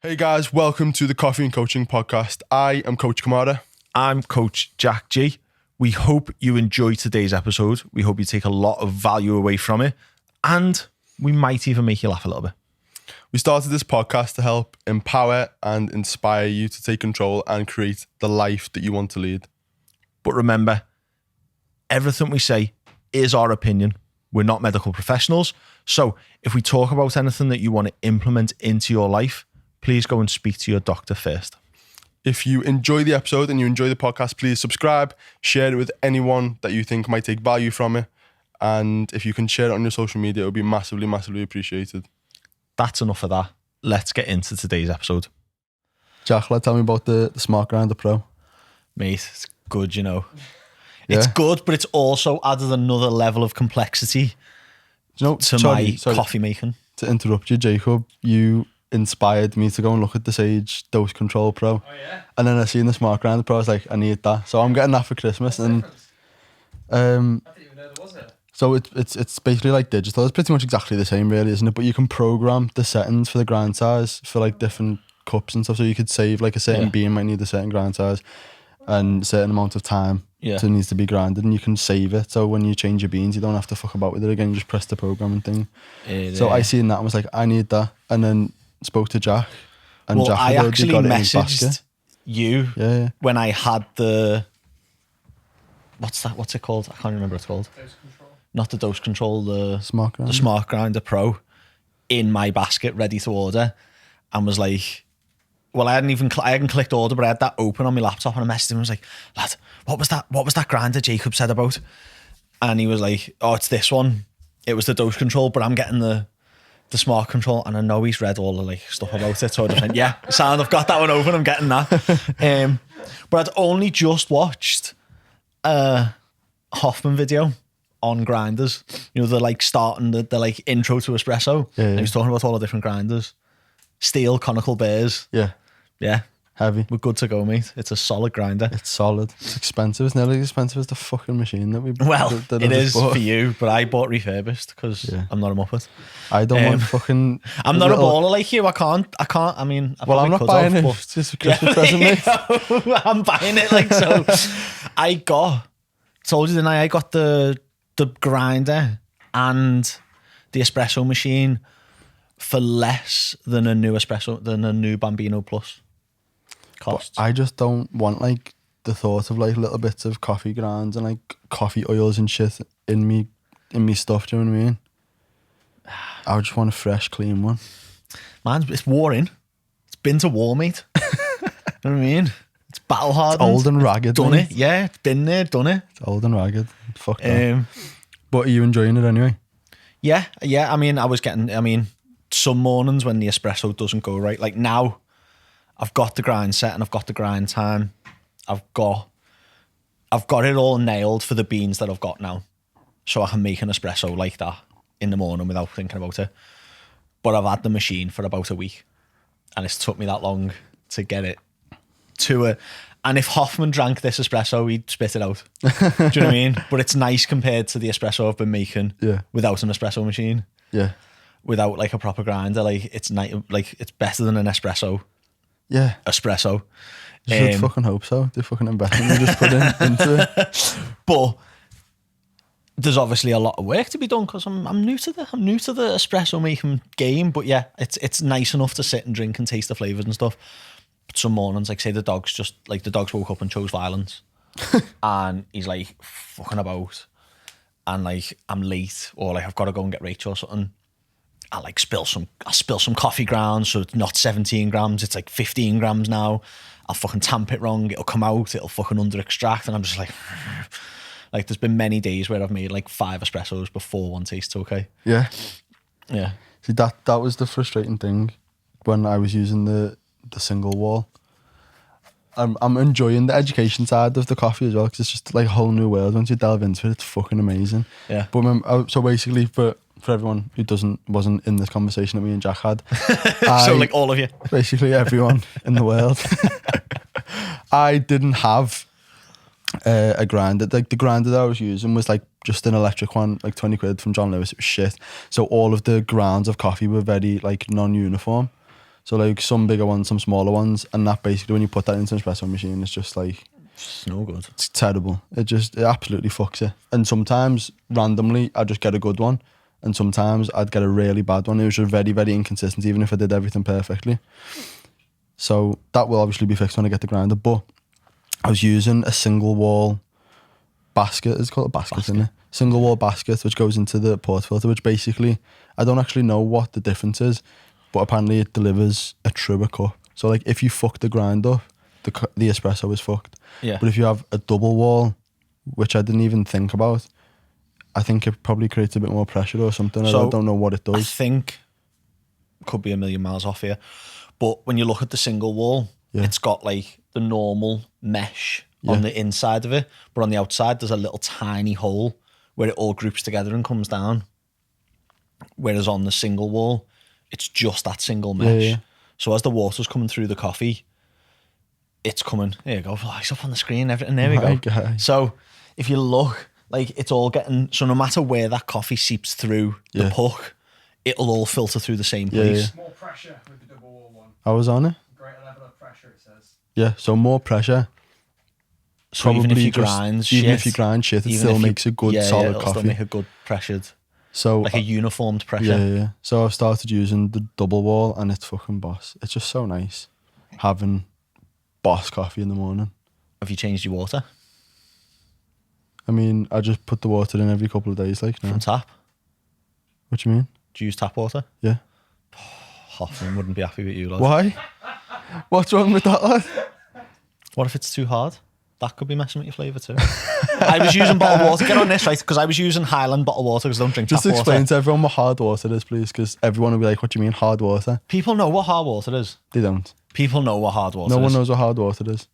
Hey guys, welcome to the Coffee and Coaching Podcast. I am Coach Kamara. I'm Coach Jack G. We hope you enjoy today's episode. We hope you take a lot of value away from it, and we might even make you laugh a little bit. We started this podcast to help empower and inspire you to take control and create the life that you want to lead. But remember, everything we say is our opinion. We're not medical professionals. So if we talk about anything that you want to implement into your life, please go and speak to your doctor first. If you enjoy the episode and you enjoy the podcast, please subscribe, share it with anyone that you think might take value from it. And if you can share it on your social media, it would be massively, massively appreciated. That's enough of that. Let's get into today's episode. Jack, tell me about the Smart Grinder Pro. Mate, it's good, you know. Yeah. It's good, but it's also added another level of complexity to my coffee making. To interrupt you, Jacob, you inspired me to go and look at the Sage Dose Control Pro. Oh yeah. And then I seen the Smart Grinder Pro, I was like, I need that. So I'm getting that for Christmas. And I didn't even know there was it. so it's basically like digital. It's pretty much exactly the same really, isn't it? But you can program the settings for the grind size for like different cups and stuff. So you could save like a certain bean might need a certain grind size and a certain amount of time so it needs to be grinded, and you can save it. So when you change your beans, you don't have to fuck about with it again. You just press the programming thing. So I seen that and was like, I need that. And then spoke to Jack, and Jack I had actually got it in his messaged basket. you Yeah. when I had the what's it called? I can't remember what it's called. Dose control. Not the dose control, the Smart Grinder. Smart Grinder Pro in my basket, ready to order, and was like, well, I hadn't clicked order, but I had that open on my laptop, and I messaged him and was like, lad, what was that grinder Jacob said about? And he was like, oh, it's this one. It was the dose control, but I'm getting the Smart Control, and I know he's read all the like stuff about it, so I just went, yeah, sound, I've got that one open, I'm getting that. But I'd only just watched a Hoffman video on grinders. You know, they're like starting the like intro to espresso. And he was talking about all the different grinders. Steel conical bears. Yeah. Heavy. We're good to go, mate. It's a solid grinder. It's solid. It's expensive. It's nearly as expensive as the fucking machine that we Well, that I it just is bought. for you, but I bought refurbished because I'm not a muppet. I don't want fucking. I'm not a baller like you. I can't. I mean, I Well, I'm not buying it. but It's just a Christmas present, mate. I'm buying it like so. Told you, didn't I? I got the grinder and the espresso machine for less than a new Bambino Plus costs. I just don't want like the thought of like little bits of coffee grounds and like coffee oils and shit in me stuff. Do you know what I mean? I just want a fresh, clean one. Man, it's war in. It's been to war, mate. You know what I mean? It's battle hardened. It's old and ragged. Done mate. it. Yeah, it's been there, done it. It's old and ragged. Fuck that. Um, But are you enjoying it anyway? yeah. I mean, some mornings when the espresso doesn't go right, like now, I've got the grind set and I've got the grind time. I've got it all nailed for the beans that I've got now, so I can make an espresso like that in the morning without thinking about it. But I've had the machine for about a week, and it's took me that long to get it to it. And if Hoffman drank this espresso, he'd spit it out. Do you know what I mean? But it's nice compared to the espresso I've been making without an espresso machine. Yeah. Without like a proper grinder, like it's nice, like it's better than an espresso. Yeah. Espresso. You should fucking hope so. The fucking investment you just put into it. But there's obviously a lot of work to be done because I'm new to the espresso making game. But yeah, it's nice enough to sit and drink and taste the flavors and stuff. But some mornings, like say the dogs woke up and chose violence, and he's like fucking about, and like I'm late or like I've got to go and get Rachel or something. I spill some coffee grounds, so it's not 17 grams, it's like 15 grams now. I'll fucking tamp it wrong, it'll come out, it'll fucking under extract, and I'm just like there's been many days where I've made like 5 espressos before one tastes okay. Yeah. Yeah. See, that was the frustrating thing when I was using the single wall. I'm enjoying the education side of the coffee as well, because it's just like a whole new world. Once you delve into it, it's fucking amazing. Yeah. But so basically, for everyone who wasn't in this conversation that me and Jack had, So like all of you, basically everyone in the world, I didn't have a grinder. Like the grinder that I was using was like just an electric one, like 20 quid from John Lewis. It was shit. So all of the grounds of coffee were very like non-uniform. So like some bigger ones, some smaller ones, and that basically when you put that into an espresso machine, it's just like It's no good. it's terrible. It absolutely fucks it. And sometimes randomly I just get a good one, and sometimes I'd get a really bad one. It was just very, very inconsistent, even if I did everything perfectly. So that will obviously be fixed when I get the grinder. But I was using a single wall basket. It's called a basket, isn't it? Single wall basket, which goes into the port filter, which basically, I don't actually know what the difference is, but apparently it delivers a truer cup. So like if you fuck the grind up, the espresso is fucked. Yeah. But if you have a double wall, which I didn't even think about, I think it probably creates a bit more pressure or something. So, I don't know what it I does. think, could be a million miles off here, but when you look at the single wall, Yeah. it's got like the normal mesh on the inside of it, but on the outside there's a little tiny hole where it all groups together and comes down. Whereas on the single wall, it's just that single mesh. Yeah. So as the water's coming through the coffee, it's coming. Here you go. It's up on the screen. Everything. There we My go. guy. So if you look, like it's all getting. So no matter where that coffee seeps through the Yeah. puck, it'll all filter through the same Yeah, place. More pressure with the double wall one. I was on it. Greater level of pressure, it says. Yeah, so more pressure. So even if Probably you just- grind shit, even if you grind shit, it even still if you- makes a good solid it'll coffee. Still make a good pressured, So like a uniformed pressure. yeah. So I've started using the double wall, and it's fucking boss. It's just so nice having boss coffee in the morning. Have you changed your water I mean, I just put the water in every couple of days, like now. from tap? What do you mean? Do you use tap water? Yeah. Hoffman wouldn't be happy with you, lad. Why? What's wrong with that, lad? What if it's too hard? That could be messing with your flavour too. I was using bottled water. Get on this, right? Because I was using Highland bottled water because I don't drink Just tap explain water. to everyone what hard water is, please, because everyone will be like, "What do you mean hard water?" People know what hard water is. They don't. People know what hard water No is. one knows what hard water is.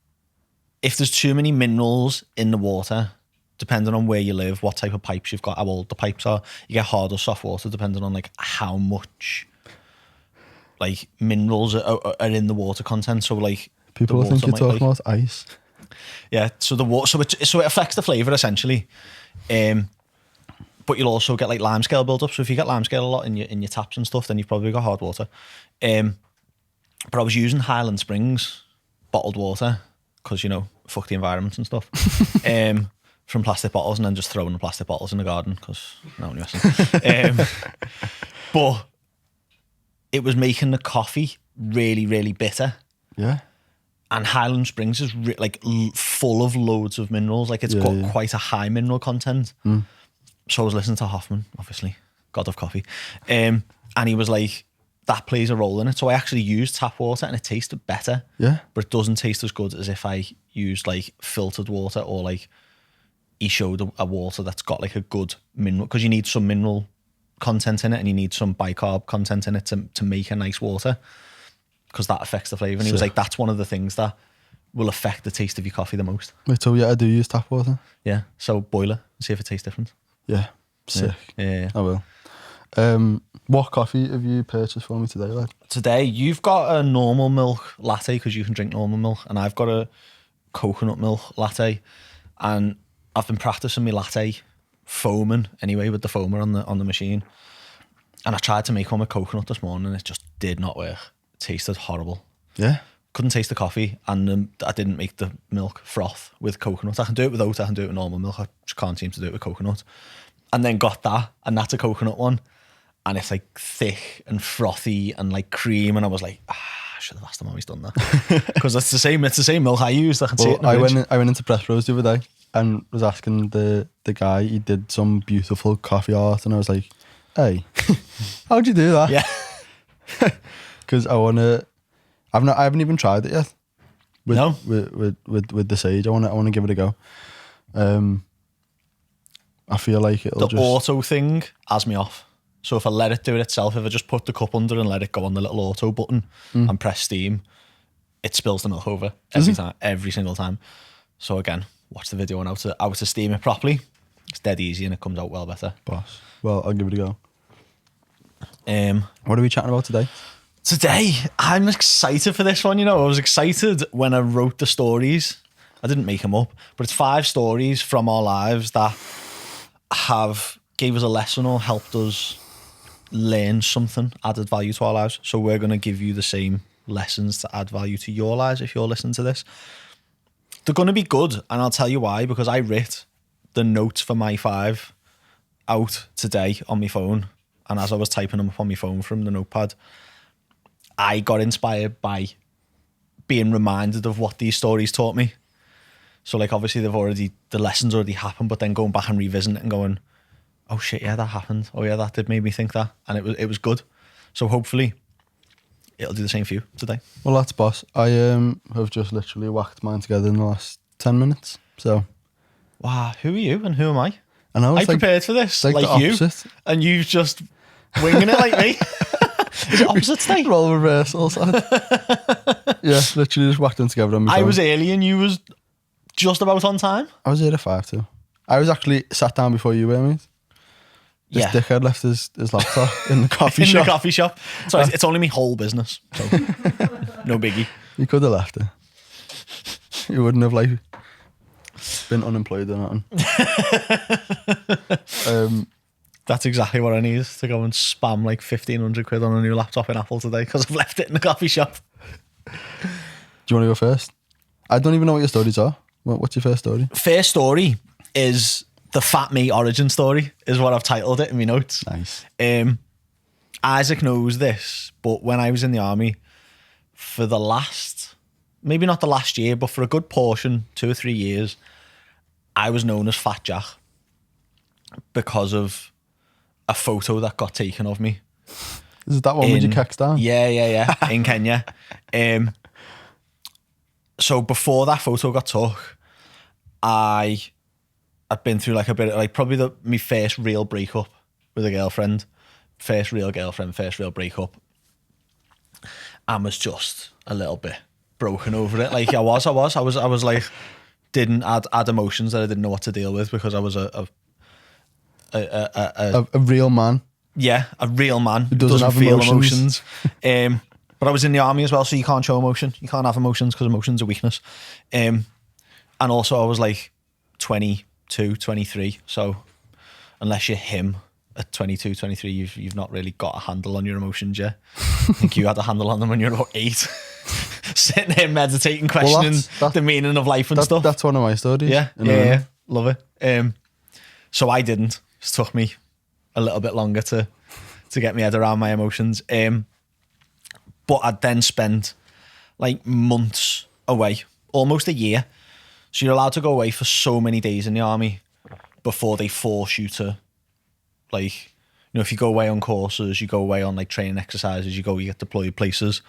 If there's too many minerals in the water, depending on where you live, what type of pipes you've got, how old the pipes are, you get hard or soft water depending on like how much like minerals are in the water content. So like People the think water you're might, talking like- about ice. Yeah, so the water, so it affects the flavour essentially. But you'll also get like limescale build up. So if you get limescale a lot in your taps and stuff, then you've probably got hard water. But I was using Highland Springs bottled water because fuck the environment and stuff. From plastic bottles, and then just throwing the plastic bottles in the garden because no one listens. But it was making the coffee really, really bitter. Yeah. And Highland Springs is full of loads of minerals. Like it's got quite a high mineral content. So I was listening to Hoffman, obviously, god of coffee. And he was like, that plays a role in it. So I actually used tap water and it tasted better. Yeah. But it doesn't taste as good as if I used like filtered water or like he showed a water that's got like a good mineral, because you need some mineral content in it and you need some bicarb content in it to make a nice water, because that affects the flavour. And he was like, that's one of the things that will affect the taste of your coffee the most. Wait, so yeah, I do use tap water. Yeah. So boil it and see if it tastes different. Yeah. Sick. Yeah. I will. What coffee have you purchased for me today, lad? Today, you've got a normal milk latte because you can drink normal milk, and I've got a coconut milk latte. And I've been practicing my latte foaming anyway with the foamer on the machine. And I tried to make one with coconut this morning and it just did not work. It tasted horrible. Yeah. Couldn't taste the coffee, and I didn't make the milk froth with coconut. I can do it with oat, I can do it with normal milk. I just can't seem to do it with coconut. And then got that, and that's a coconut one. And it's like thick and frothy and like cream. And I was like, I should have asked him how he's done that. Because it's the same milk I used. I can see it in the fridge. I went into Press Rose the other day and was asking the guy, he did some beautiful coffee art, and I was like, hey, how'd you do that? Yeah. Because I haven't even tried it yet. No? With the sage. I wanna give it a go. I feel like it'll The just auto thing has me off. So if I let it do it itself, if I just put the cup under and let it go on the little auto button and press steam, it spills the milk over every single time. So again, watch the video on how to steam it properly. It's dead easy and it comes out well better. boss. Well, I'll give it a go. Um, What are we chatting about today? Today, I'm excited for this one. I was excited when I wrote the stories. I didn't make them up, but it's 5 stories from our lives that have gave us a lesson or helped us learn something, added value to our lives. So we're going to give you the same lessons to add value to your lives if you're listening to this. They're going to be good, and I'll tell you why, because I writ the notes for my 5 out today on my phone, and as I was typing them up on my phone from the notepad, I got inspired by being reminded of what these stories taught me. So like obviously the lessons already happened, but then going back and revisiting it and going, oh shit, yeah, that happened. Oh yeah, that did make me think that. And it was good. So hopefully it'll do the same for you today. Well, that's boss. I have just literally whacked mine together in the last 10 minutes. So Wow, who are you and who am I? I know I it's like, prepared for this, like the like you, opposite. and you just winging it like me. Is it opposite today? Role reversals. Yeah, literally just whacked them together on my I phone. was early and you was just about on time. I was here at 5 too. I was actually sat down before you were, mate. This Yeah. dickhead left his laptop in the coffee In shop. the coffee shop. So it's only my whole business. So no biggie. You could have left it. You wouldn't have like been unemployed or nothing. That's exactly what I need, to go and spam like 1,500 quid on a new laptop in Apple today because I've left it in the coffee shop. Do you want to go first? I don't even know what your stories are. What's your first story? First story is the Fat Me origin story, is what I've titled it in my notes. Nice. Isaac knows this, but when I was in the army, for the last, maybe not the last year, but for a good portion, 2 or 3 years, I was known as Fat Jack because of a photo that got taken of me. Is it that one with your kicks down? Yeah, in Kenya. So before that photo got took, I'd been through like a bit of, like probably my first real breakup with a girlfriend. First real breakup. And was just a little bit broken over it. Like I was like, didn't add emotions that I didn't know what to deal with because I was a real man. Yeah, a real man who doesn't have feel emotions. But I was in the army as well, so you can't show emotion. You can't have emotions because emotions are weakness. And also I was like 22, 23. So unless you're him at 22, 23, you've not really got a handle on your emotions yet. I think you had a handle on them when you were about 8. Sitting there meditating, questioning the meaning of life and stuff. That's one of my stories. Yeah. Love it. So I didn't. It took me a little bit longer to get my head around my emotions. But I'd then spent like months away, almost a year. So you're allowed to go away for so many days in the army before they force you to, like, you know, if you go away on courses, you go away on like training exercises, you get deployed places.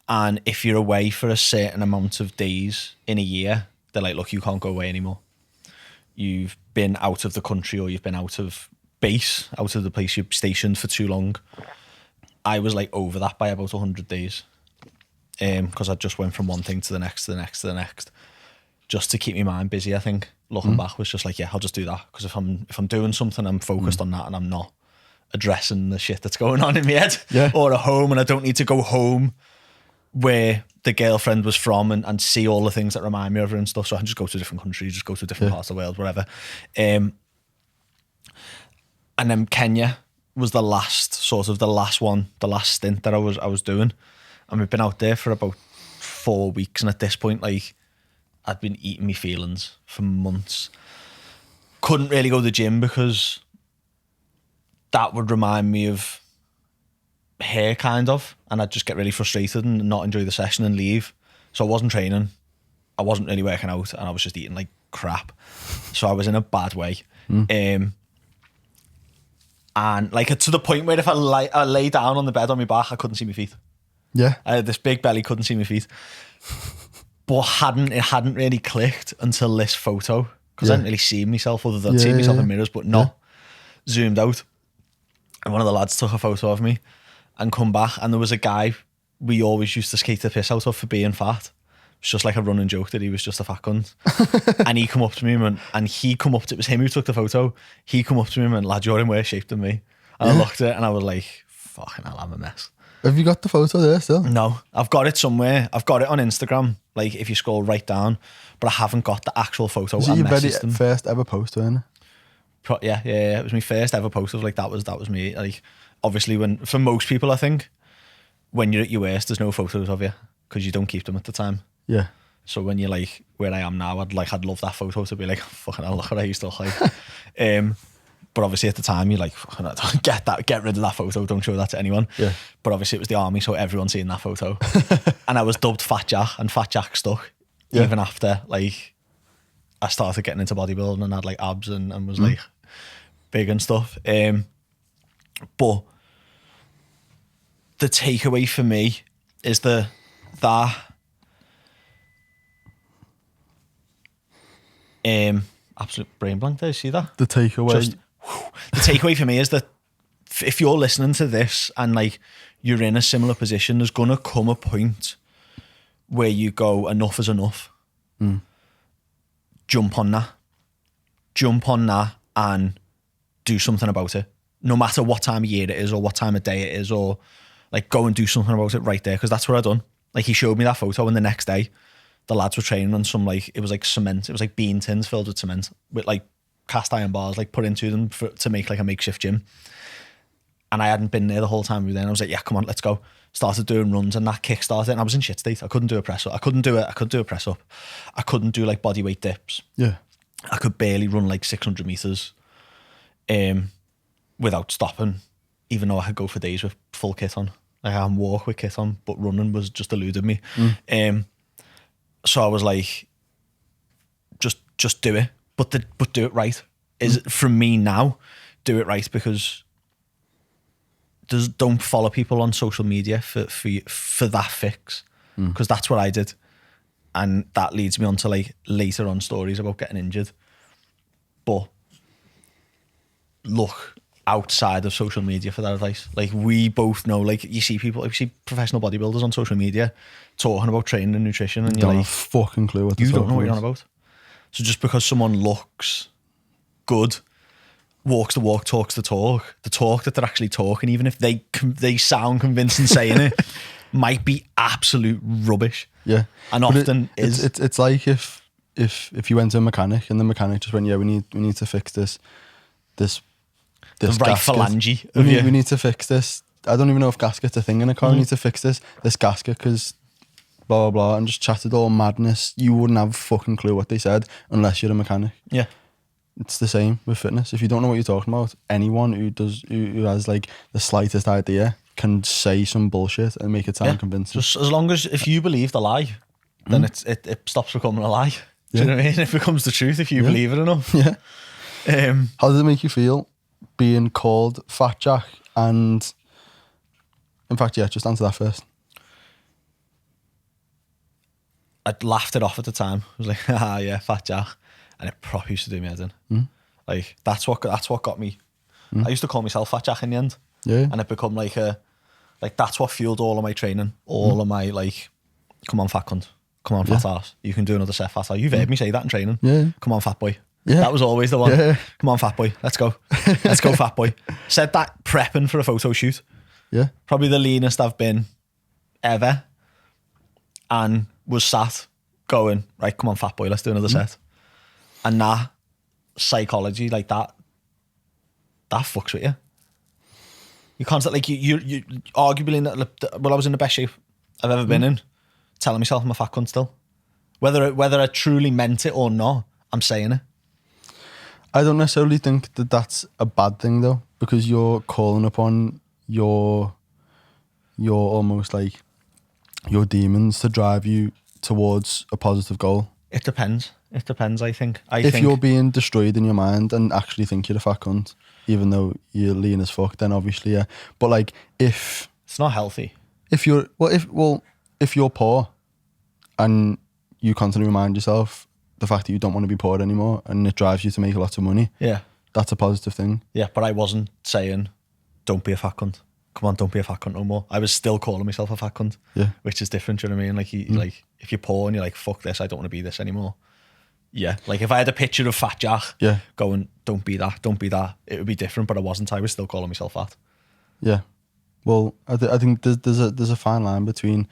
And if you're away for a certain amount of days in a year, they're like, look, you can't go away anymore. You've been out of the country or you've been out of base, out of the place you're stationed for too long. I was like over that by about 100 days because I just went from one thing to the next, just to keep my mind busy. I think looking back was just like, yeah, I'll just do that because if I'm doing something, I'm focused on that and I'm not addressing the shit that's going on in my head or at home, and I don't need to go home where the girlfriend was from and see all the things that remind me of her and stuff. So I can just go to a different country, just go to different parts of the world, whatever. And then Kenya was the last stint that I was doing. And we've been out there for about 4 weeks. And at this point, like, I'd been eating my feelings for months. Couldn't really go to the gym because that would remind me of her, kind of. And I'd just get really frustrated and not enjoy the session and leave. So I wasn't training. I wasn't really working out. And I was just eating like crap. So I was in a bad way. And like to the point where if I lay down on the bed on my back, I couldn't see my feet. Yeah. I had this big belly, couldn't see my feet. But it hadn't really clicked until this photo, because I hadn't really seen myself other than seeing myself in mirrors, but not zoomed out. And one of the lads took a photo of me and come back, and there was a guy we always used to skate the piss out of for being fat. It's just like a running joke that he was just a fat cunt. And he come up to me it was him who took the photo. He come up to me and went, lad, you're in worse shape than me. And I looked at it and I was like, fucking hell, I'm a mess. Have you got the photo there still? No, I've got it somewhere. I've got it on Instagram, like if you scroll right down, but I haven't got the actual photo. Was it your first ever post, wasn't it? Yeah. It was my first ever post of like, that was me. Like, obviously for most people, I think, when you're at your worst, there's no photos of you because you don't keep them at the time. Yeah. So when you're like where I am now, I'd love that photo to be like, fucking hell, look what I used to look like. But obviously at the time you're like, fucking hell, get rid of that photo, don't show that to anyone. Yeah. But obviously it was the army, so everyone's seen that photo. And I was dubbed Fat Jack, and Fat Jack stuck even after like I started getting into bodybuilding and had like abs and was like big and stuff. But the takeaway for me is that absolute brain blank there, see that? The takeaway. The takeaway for me is that if you're listening to this and like you're in a similar position, there's gonna come a point where you go, enough is enough. Jump on that and do something about it, no matter what time of year it is or what time of day it is, or like go and do something about it right there, because that's what I done. Like he showed me that photo, and the next day the lads were training on some like, it was like cement, it was like bean tins filled with cement with like cast iron bars like put into them to make like a makeshift gym. And I hadn't been there the whole time we were there, and I was like, yeah, come on, let's go. Started doing runs, and that kick started, and I was in shit state. I couldn't do a press up. I couldn't do a press up. I couldn't do like body weight dips. Yeah. I could barely run like 600 meters without stopping, even though I could go for days with full kit on. Like I can walk with kit on, but running was just eluding me. So I was like, just do it, but do it right. Is from me now, do it right, because don't follow people on social media for that fix, because that's what I did, and that leads me on to like later on stories about getting injured. But look outside of social media for that advice. Like we both know, like you see professional bodybuilders on social media talking about training and nutrition, and you're Don't like, have a fucking clue what you don't know what you're on about. So just because someone looks good, walks the walk, talks the talk that they're actually talking, even if they sound convincing saying it, might be absolute rubbish. Yeah. And But often it's like if you went to a mechanic and the mechanic just went, yeah, we need to fix this the right gasket. phalange of you. We need to fix this. I don't even know if gasket's a thing in a car. We need to fix this gasket because blah, blah, blah, and just chatted all madness. You wouldn't have a fucking clue what they said unless you're a mechanic. Yeah. It's the same with fitness. If you don't know what you're talking about, anyone who has like the slightest idea can say some bullshit and make it sound convincing. Just as long as if you believe the lie, then it stops becoming a lie. Do you know what I mean? It becomes the truth if you believe it enough. Yeah. How does it make you feel being called Fat Jack? And in fact, yeah, just answer that first. I laughed it off at the time. I was like, yeah, Fat Jack. And it proper used to do me head in. Like that's what got me. I used to call myself Fat Jack in the end. Yeah. And it become like that's what fueled all of my training, all of my like, come on fat cunt, come on fat ass, you can do another set, fat ass. You've heard me say that in training. Yeah. Come on fat boy. Yeah. That was always the one. Yeah. Come on fat boy, let's go. Let's go fat boy. Said that prepping for a photo shoot. Yeah. Probably the leanest I've been ever. And was sat going, right, come on fat boy, let's do another set. And that psychology, like that fucks with you. You can't, like, you arguably in that, well, I was in the best shape I've ever been in, telling myself I'm a fat cunt still. Whether I truly meant it or not, I'm saying it. I don't necessarily think that that's a bad thing though, because you're calling upon your almost like your demons to drive you towards a positive goal. It depends, I think. If you're being destroyed in your mind and actually think you're a fat cunt, even though you're lean as fuck, then obviously, yeah. But like, if it's not healthy. If you're poor and you constantly remind yourself the fact that you don't want to be poor anymore and it drives you to make lots of money, yeah, that's a positive thing. Yeah, but I wasn't saying, don't be a fat cunt. Come on, don't be a fat cunt no more. I was still calling myself a fat cunt. Yeah. Which is different, do you know what I mean? Like, like if you're poor and you're like, fuck this, I don't want to be this anymore. Yeah. Like if I had a picture of Fat Jack going, don't be that, it would be different, but I wasn't. I was still calling myself fat. Yeah. Well, I think there's a fine line between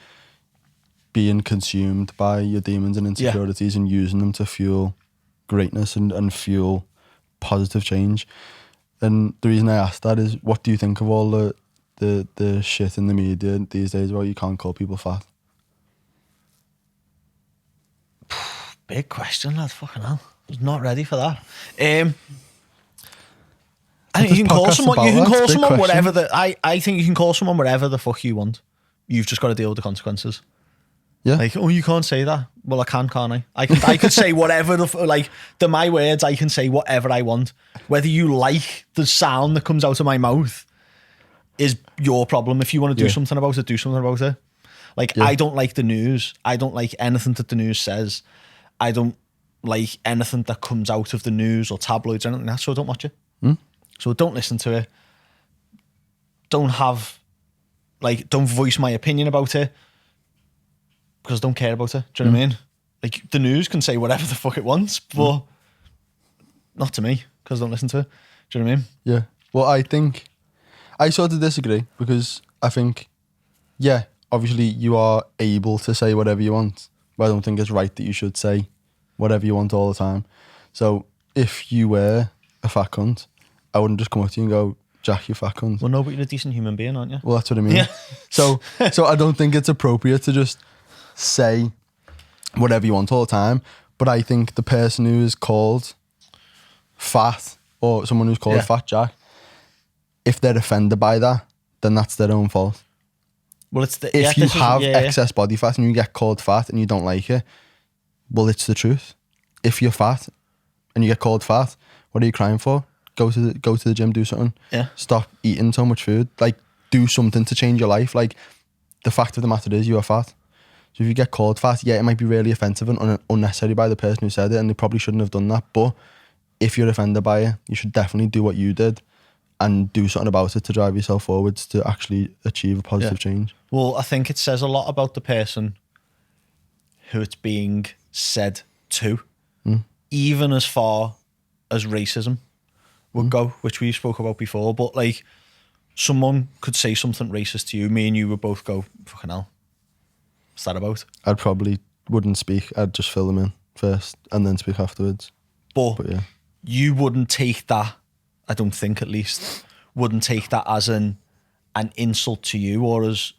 being consumed by your demons and insecurities and using them to fuel greatness and fuel positive change. And the reason I asked that is, what do you think of all the shit in the media these days about you can't call people fat? Big question, lad. Fucking hell. I was not ready for that. I think you can call someone. You can call someone whatever I think you can call someone whatever the fuck you want. You've just got to deal with the consequences. Yeah. Like, oh, you can't say that. Well, I can, can't I? I could say whatever they're my words. I can say whatever I want. Whether you like the sound that comes out of my mouth is your problem. If you want to do something about it, do something about it. Like, I don't like the news. I don't like anything that the news says. I don't like anything that comes out of the news or tabloids or anything like that, so I don't watch it. So don't listen to it. Don't voice my opinion about it because I don't care about it. Do you know what I mean? Like, the news can say whatever the fuck it wants, but not to me because I don't listen to it. Do you know what I mean? Yeah. Well, I think I sort of disagree because I think, yeah, obviously you are able to say whatever you want, but I don't think it's right that you should say whatever you want all the time. So if you were a fat cunt, I wouldn't just come up to you and go, Jack, you fat cunt. Well, no, but you're a decent human being, aren't you? Well, that's what I mean. Yeah. So I don't think it's appropriate to just say whatever you want all the time. But I think the person who is called fat or someone who's called Fat Jack, if they're offended by that, then that's their own fault. Well, it's if you have excess body fat and you get called fat and you don't like it, well, it's the truth. If you're fat and you get called fat, what are you crying for? Go to the gym, do something. Yeah. Stop eating so much food. Like, do something to change your life. Like, the fact of the matter is you are fat. So if you get called fat, yeah, it might be really offensive and unnecessary by the person who said it, and they probably shouldn't have done that. But if you're offended by it, you should definitely do what you did and do something about it to drive yourself forwards to actually achieve a positive change. Well, I think it says a lot about the person who it's being said to, even as far as racism would go, which we spoke about before. But like, someone could say something racist to you, me and you would both go, fucking hell, what's that about? I'd probably wouldn't speak. I'd just fill them in first and then speak afterwards. But yeah, you wouldn't take that, I don't think at least, wouldn't take that as an insult to you or as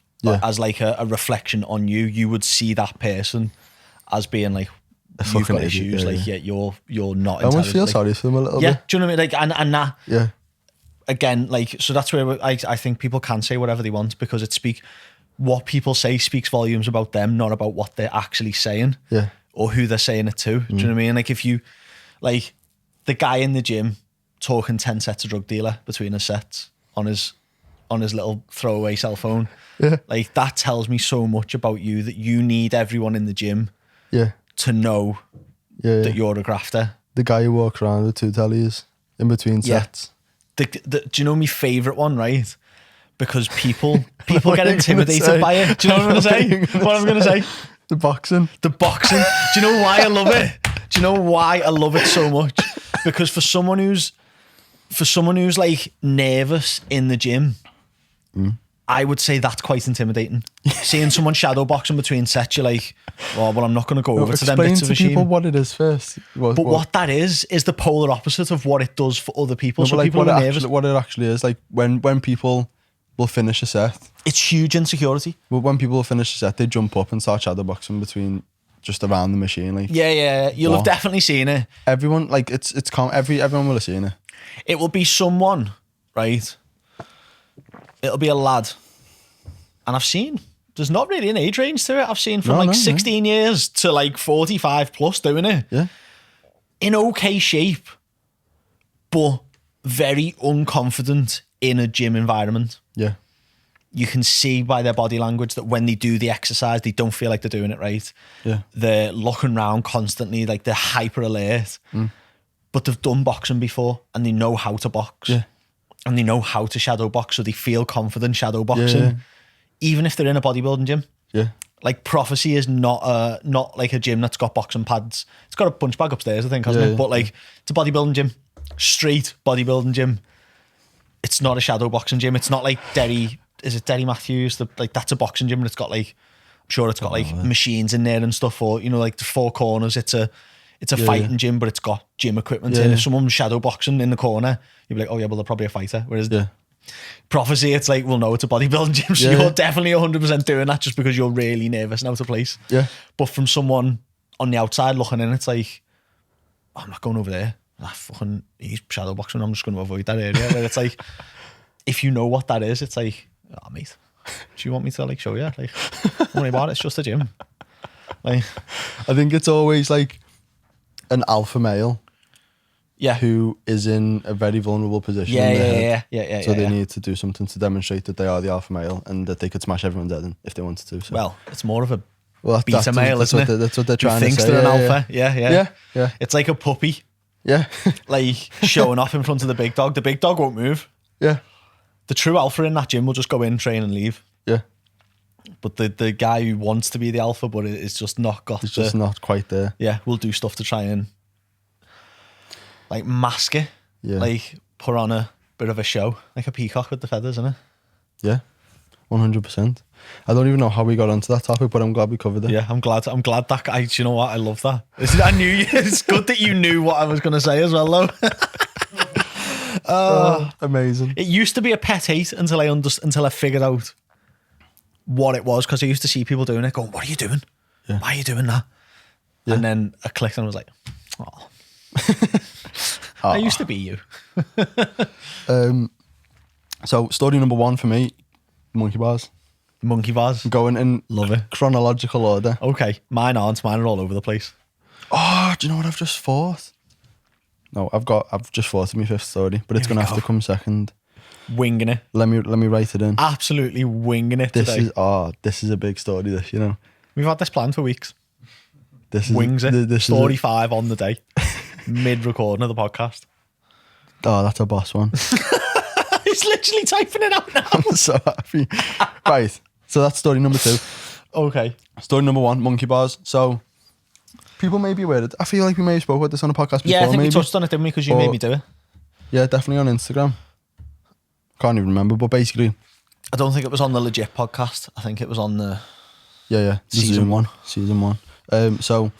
like a reflection on you. You would see that person as being like, you've got issues, you're not. I almost feel sorry for them a little bit. Yeah, do you know what I mean? Like, and that. Yeah. Again, like, so that's where I think people can say whatever they want because what people say speaks volumes about them, not about what they're actually saying. Yeah. Or who they're saying it to. Do you know what I mean? Like, if you, like, the guy in the gym talking 10 sets of drug dealer between his sets on his little throwaway cell phone. Yeah. Like, that tells me so much about you that you need everyone in the gym. Yeah. To know that you're a grafter. The guy who walks around with 2 tellies in between sets. Do you know my favourite one, right? Because people get intimidated by it. Do you know what I'm going to say? What I'm going to say? The boxing. Do you know why I love it? Do you know why I love it so much? Because for someone who's like nervous in the gym, I would say that's quite intimidating. Seeing someone shadow boxing between sets, you're like, well, I'm not going to go over to them bits of explain to people what it is first. What that is the polar opposite of what it does for other people. So like people are nervous. What it actually is, like when people will finish a set. It's huge insecurity. Well, when people will finish a set, they jump up and start shadow boxing between just around the machine. Like, yeah. You'll have definitely seen it. Everyone, like, it's everyone will have seen it. It will be someone, right? It'll be a lad. And I've seen, there's not really an age range to it. I've seen from 16 years to like 45 plus doing it. Yeah. In okay shape, but very unconfident in a gym environment. Yeah. You can see by their body language that when they do the exercise, they don't feel like they're doing it right. Yeah. They're looking around constantly, like they're hyper alert. But they've done boxing before and they know how to box. Yeah. And they know how to shadow box, so they feel confident shadow boxing. Yeah. Even if they're in a bodybuilding gym. Yeah. Like, Prophecy is not like a gym that's got boxing pads. It's got a punch bag upstairs, I think, hasn't it? But like, it's a bodybuilding gym. Straight bodybuilding gym. It's not a shadow boxing gym. It's not like Derry Matthews? Like, that's a boxing gym and it's got like, I'm sure it's got machines in there and stuff, or, you know, like the 4 corners. It's a fighting gym, but it's got gym equipment in. If someone's shadow boxing in the corner, you'd be like, oh yeah, well, they're probably a fighter. Whereas prophecy. It's like, well, no, it's a bodybuilding gym, so Yeah. you're definitely 100% doing that just because you're really nervous and out of place. Yeah. But from someone on the outside looking in, it's like, oh, I'm not going over there. He's shadow boxing. I'm just going to avoid that area. Where it's like, if you know what that is, it's like, oh, mate, do you want me to like show you? Like, don't worry about it. It's just a gym. Like, I think it's always like an alpha male yeah, who is in a very vulnerable position. yeah, in their yeah, head. yeah, yeah, yeah. So they yeah. need to do something to demonstrate that they are the alpha male and that they could smash everyone's head in if they wanted to. So. Well, it's more of a Well, beta male, that's isn't what it? That's what they're Who trying thinks to say. they're an Yeah, alpha. Yeah. Yeah, yeah. It's like a puppy, Yeah, like showing off in front of the big dog. The big dog won't move. yeah, The true alpha in that gym will just go in, train, and leave. yeah. But the guy who wants to be the alpha, but it's just not got. It's just not quite there. Yeah, we'll do stuff to try and like mask it. Yeah. Like put on a bit of a show, like a peacock with the feathers, isn't it? Yeah, 100%. I don't even know how we got onto that topic, but I'm glad we covered it. Yeah, I'm glad that guy. Do you know what? I love that. I knew you. It's good that you knew what I was going to say as well, though. Amazing. It used to be a pet hate until I figured out what it was, because I used to see people doing it, going, "What are you doing? Yeah. Why are you doing that?" Yeah. And then I clicked and I was like, "Oh, I used to be you." So story number 1 for me, monkey bars. Monkey bars. Going in Love it. chronological order. Okay, mine aren't. Mine are all over the place. Oh, do you know what I've just thought? No, I've just thought of my 5th story, but it's Here we gonna have go. to come second. Winging it. Let me write it in. Absolutely winging it This today. this is a big story. This, you know, We've had this planned for weeks. this is Wings it. This Story is 5 on the day. Mid-recording of the podcast. that's a boss one. He's literally typing it out now. I'm so happy. Right, so that's story number 2. Okay. Story number 1, monkey bars. So people may be aware of it. I feel like we may have spoke about this on a podcast before. Yeah, I think maybe. we touched on it, didn't we? Because you Or- made me do it. Yeah, definitely on Instagram. Can't even remember, but basically, I don't think it was on the legit podcast. I think it was on the... yeah, the Season season 1. So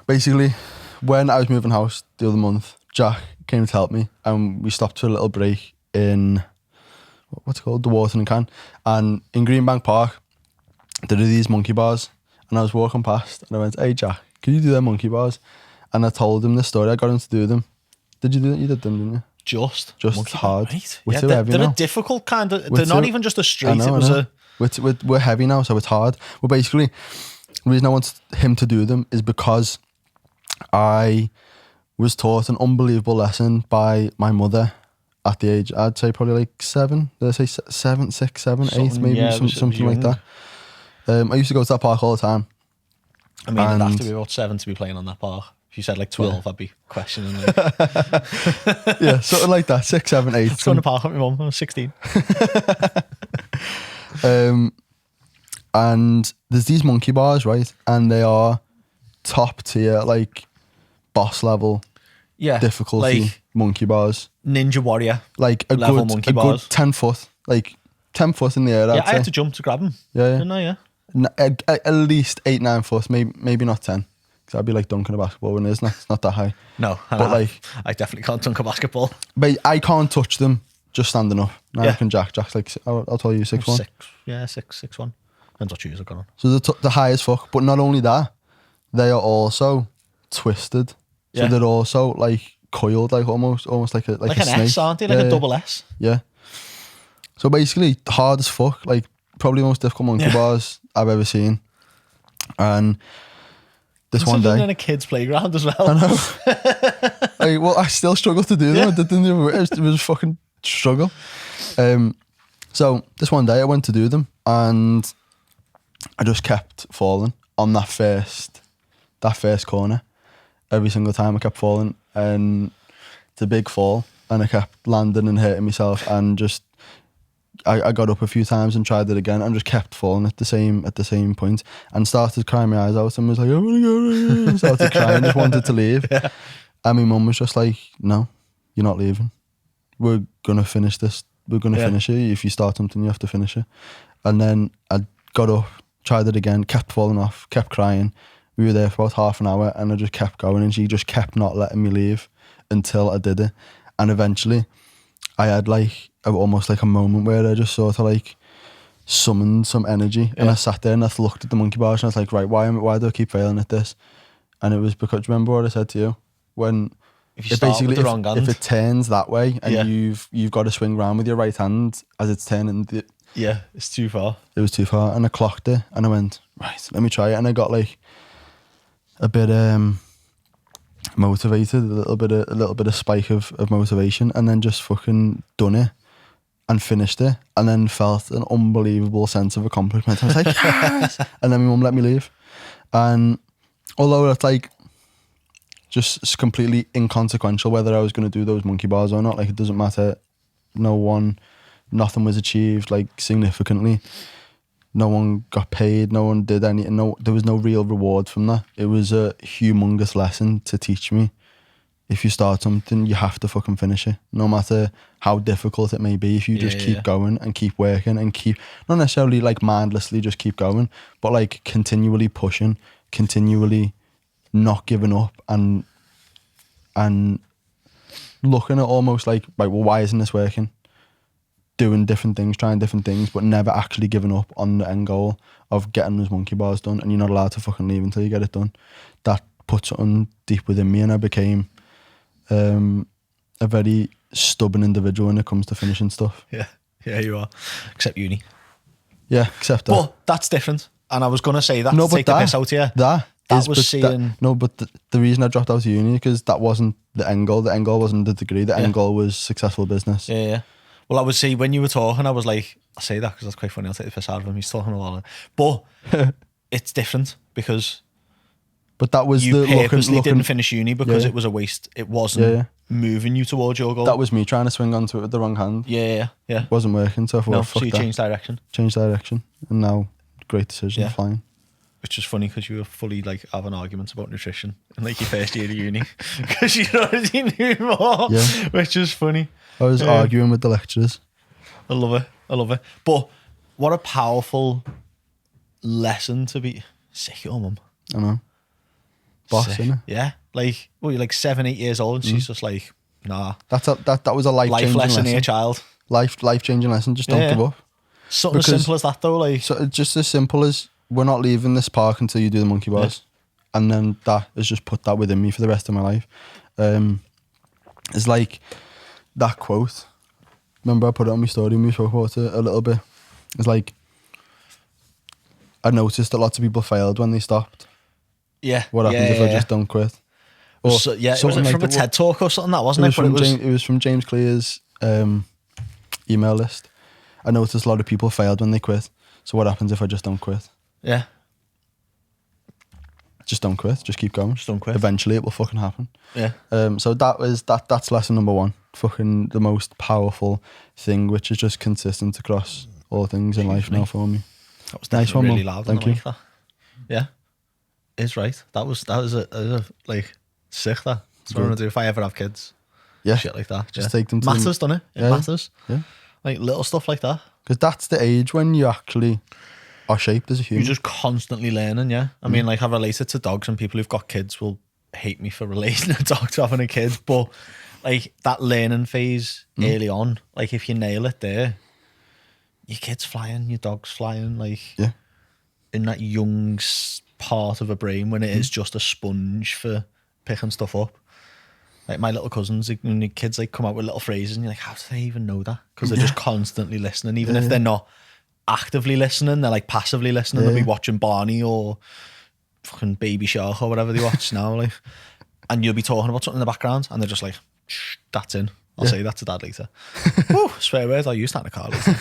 basically, when I was moving house the other month, Jack came to help me, and we stopped for a little break in what's it called, the watering can, and in Greenbank Park there are these monkey bars, and I was walking past and I went, "Hey Jack, can you do them monkey bars?" And I told him the story. I got him to do them. Did you do it? You did them, didn't you? Just Just hard. Right. We're Yeah, too they're, heavy they're now. a difficult kind of... We're They're not too- even just a I straight. know, It was I know. a... We're heavy now, so it's hard. Well, basically, the reason I wanted him to do them is because I was taught an unbelievable lesson by my mother at the age, I'd say probably like 7. Did I say 7, 6, 7, 8, Something, maybe yeah, it was something like young. that. I used to go to that park all the time. I mean, it'd have And- to be about 7 to be playing on that park. If you said like 12, I'd be questioning. Like, Yeah, something like that, 6, 7, 8. going to the park with my mum when I was 16. And there's these monkey bars, right? And they are top tier, like boss level Yeah. difficulty Like monkey bars. Ninja Warrior. Like a Level good, monkey a good bars. 10 foot, like 10 foot in the air. Yeah, I'd I had say. to jump to grab him. Yeah, yeah. Didn't I? Yeah. At least 8, 9 foot, maybe not 10. Because I'd be like dunking a basketball when it's not that high. No. But like- I definitely can't dunk a basketball. But I can't touch them just standing up. Neither Yeah. can Jack. Jack's like, I'll tell you 6'1". 6. Yeah, 6'1". Depends what shoes I've got on. So the high as fuck. But not only that, they are also twisted. So Yeah. they're also like coiled, like almost like a Like a an snake. S, aren't they? Like Yeah, a double S. Yeah. So basically, hard as fuck. Like probably the most difficult monkey Yeah. bars I've ever seen. And this one Something day, in a kid's playground as well. like, well, I still struggle to do them. Yeah. I didn't do it. It was a fucking struggle. So this one day I went to do them, and I just kept falling on that first corner. Every single time I kept falling, and it's a big fall, and I kept landing and hurting myself, and just I got up a few times and tried it again, and just kept falling at the same point, and started crying my eyes out, and was like, "I'm gonna go," and started crying, just wanted to leave. Yeah. And my mum was just like, "No, you're not leaving. We're gonna finish this. We're gonna Yeah. finish it. If you start something, you have to finish it." And then I got up, tried it again, kept falling off, kept crying. We were there for about half an hour, and I just kept going, and she just kept not letting me leave until I did it. And eventually, I had like almost like a moment where I just sort of like summoned some energy, and I sat there and I looked at the monkey bars and I was like, right, why do I keep failing at this? And it was because, remember what I said to you, when If you start with the wrong hand. if it turns that way and Yeah. you've got to swing round with your right hand as it's turning, Yeah, it's too far. it was too far, and I clocked it and I went, right, let me try it, and I got like a bit motivated, a little bit of spike of motivation, and then just fucking done it and finished it, and then felt an unbelievable sense of accomplishment. I was like, yes! And then my mum let me leave. And although it's like just completely inconsequential whether I was going to do those monkey bars or not, like it doesn't matter. Nothing was achieved like significantly. No one got paid. No one did anything. There was no real reward from that. It was a humongous lesson to teach me. If you start something, you have to fucking finish it, no matter how difficult it may be. If you just keep going and keep working and keep, not necessarily like mindlessly just keep going, but like continually pushing, continually not giving up, and looking at almost like, right, well, why isn't this working? Doing different things, trying different things, but never actually giving up on the end goal of getting those monkey bars done. And you're not allowed to fucking leave until you get it done. That put something deep within me, and I became a very stubborn individual when it comes to finishing stuff. Yeah, you are. Except uni. Yeah, except that. But that's different. And I was going to say that to take the piss out here. That was seeing... but the reason I dropped out of uni, because that wasn't the end goal. The end goal wasn't the degree. The end goal was successful business. Yeah. Well, I would say when you were talking, I was like, I say that because that's quite funny. I'll take the piss out of him. He's talking a lot. But it's different because... But that was you the purposely didn't finish uni because it was a waste. It wasn't moving you towards your goal. That was me trying to swing onto it with the wrong hand. Yeah. It wasn't working, so I thought, fuck so you that. changed direction. And now, great decision, flying. Which is funny because you were fully like having arguments about nutrition in like your first year of uni because you already knew more. Yeah. Which is funny. I was arguing with the lecturers. I love it. But what a powerful lesson to be sick your mum. I know. Boss, innit? Yeah. Like, well, you're like 7, 8 years old and she's just like, nah. That was a life-changing lesson here, child. Life-changing lesson. Just don't give up. Something as simple as that though. Like, so it's just as simple as, we're not leaving this park until you do the monkey bars. And then that has just put that within me for the rest of my life. It's like that quote. Remember I put it on my story and we spoke about it a little bit. It's like, I noticed that lots of people failed when they stopped. Yeah. What happens if I just don't quit? Or it was like from a TED talk or something, that wasn't it? It was from James Clear's email list. I noticed a lot of people failed when they quit. So what happens if I just don't quit? Yeah. Just don't quit. Just keep going. Just don't quit. Eventually it will fucking happen. Yeah. So that's lesson number 1. Fucking the most powerful thing, which is just consistent across all things in life now for me. That was definitely nice one, really Mum. loud. Thank you. Like that. Yeah. It's right. That was a like sick that. That's what I'm gonna do if I ever have kids. Yeah. Shit like that. Just take them to matters, doesn't it? It matters. Yeah. Like little stuff like that. Because that's the age when you actually are shaped as a human. You're just constantly learning, yeah. I mean, like I relate it to dogs, and people who've got kids will hate me for relating a dog to having a kid, but like that learning phase early on, like if you nail it there, your kid's flying, your dog's flying, like in that young part of a brain when it is just a sponge for picking stuff up. Like my little cousins, like, when the kids like come out with little phrases and you're like, how do they even know that? Because they're just constantly listening, even if they're not actively listening, they're like passively listening. They'll be watching Barney or fucking Baby Shark or whatever they watch now, like, and you'll be talking about something in the background and they're just like, shh, that's in. I'll say that to Dad later. Woo, swear words, I'll use that in a car later.